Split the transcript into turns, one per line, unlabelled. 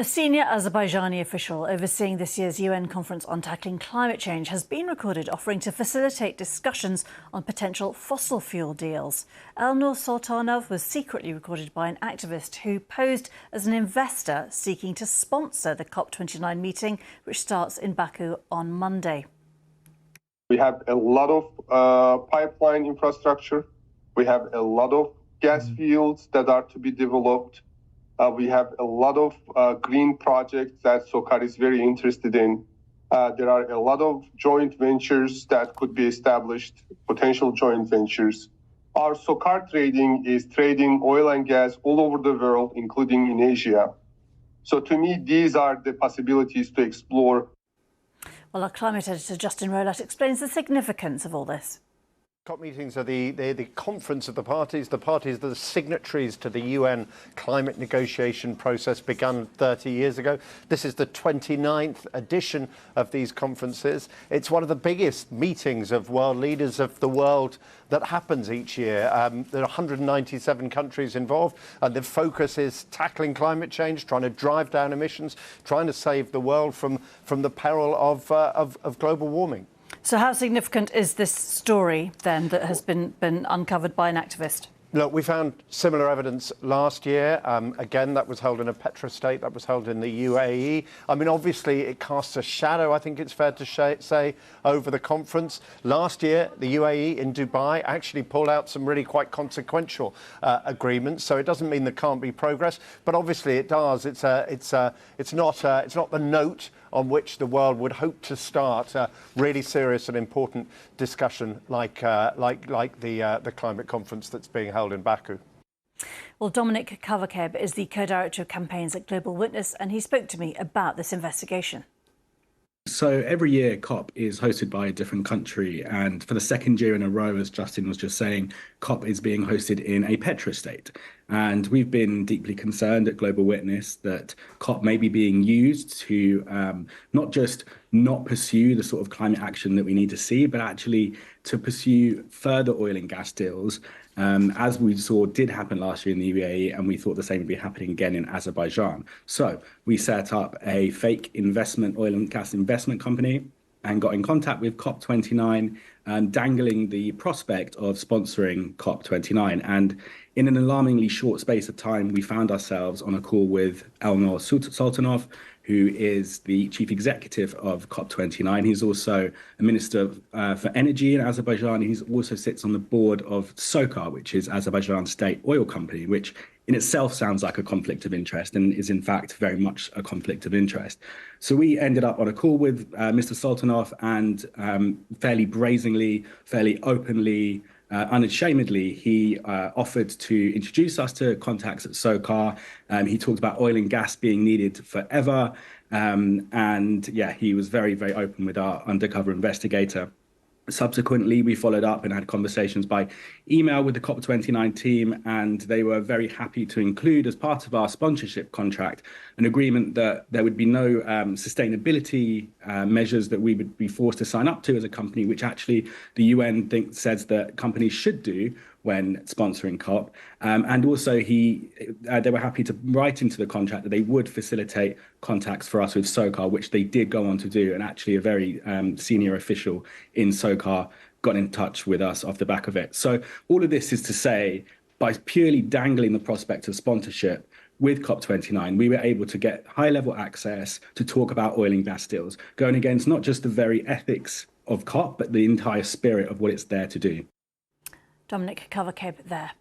A senior Azerbaijani official overseeing this year's UN conference on tackling climate change has been recorded offering to facilitate discussions on potential fossil fuel deals. Elnur Soltanov was secretly recorded by an activist who posed as an investor seeking to sponsor the COP29 meeting, which starts in Baku on Monday.
We have a lot of pipeline infrastructure. We have a lot of gas fields that are to be developed. We have a lot of green projects that SOCAR is very interested in. There are a lot of joint ventures that could be established, potential joint ventures. Our SOCAR trading is trading oil and gas all over the world, including in Asia. So to me, these are the possibilities to explore.
Well, our climate editor Justin Rowlatt explains the significance of all this.
COP meetings are the conference of the parties that are signatories to the UN climate negotiation process begun 30 years ago. This is the 29th edition of these conferences. It's one of the biggest meetings of world leaders of the world that happens each year. There are 197 countries involved, and the focus is tackling climate change, trying to drive down emissions, trying to save the world from the peril of global warming.
So how significant is this story, then, that has been uncovered by an activist?
Look, we found similar evidence last year. Again, that was held in a petrostate, that was held in the UAE. I mean, obviously, it casts a shadow, I think it's fair to say, over the conference. Last year, the UAE in Dubai actually pulled out some really quite consequential agreements. So it doesn't mean there can't be progress, but obviously it does. It's not the note on which the world would hope to start a really serious and important discussion like the climate conference that's being held in Baku.
Well, Dominic Kavakeb is the co-director of campaigns at Global Witness, and he spoke to me about this investigation.
So every year COP is hosted by a different country, and for the second year in a row, as Justin was just saying, COP is being hosted in a petrostate. And we've been deeply concerned at Global Witness that COP may be being used to not just not pursue the sort of climate action that we need to see, but actually to pursue further oil and gas deals, as we saw did happen last year in the UAE, and we thought the same would be happening again in Azerbaijan. So we set up a fake oil and gas investment company and got in contact with COP29, dangling the prospect of sponsoring COP29. And in an alarmingly short space of time, we found ourselves on a call with Elnur Soltanov, who is the chief executive of COP29. He's also a minister for energy in Azerbaijan. He also sits on the board of SOCAR, which is Azerbaijan's state oil company, which in itself sounds like a conflict of interest and is in fact very much a conflict of interest. So we ended up on a call with Mr. Soltanov, and fairly brazenly, fairly openly, unashamedly, he offered to introduce us to contacts at SOCAR. He talked about oil and gas being needed forever. And yeah, he was very, very open with our undercover investigator. Subsequently, we followed up and had conversations by email with the COP29 team, and they were very happy to include, as part of our sponsorship contract, an agreement that there would be no sustainability measures that we would be forced to sign up to as a company, which actually the UN says that companies should do when sponsoring COP. And also they were happy to write into the contract that they would facilitate contacts for us with SOCAR, which they did go on to do. And actually a very senior official in SOCAR got in touch with us off the back of it. So all of this is to say, by purely dangling the prospect of sponsorship with COP29, we were able to get high-level access to talk about oil and gas deals, going against not just the very ethics of COP, but the entire spirit of what it's there to do.
Dominic Kavakeb there.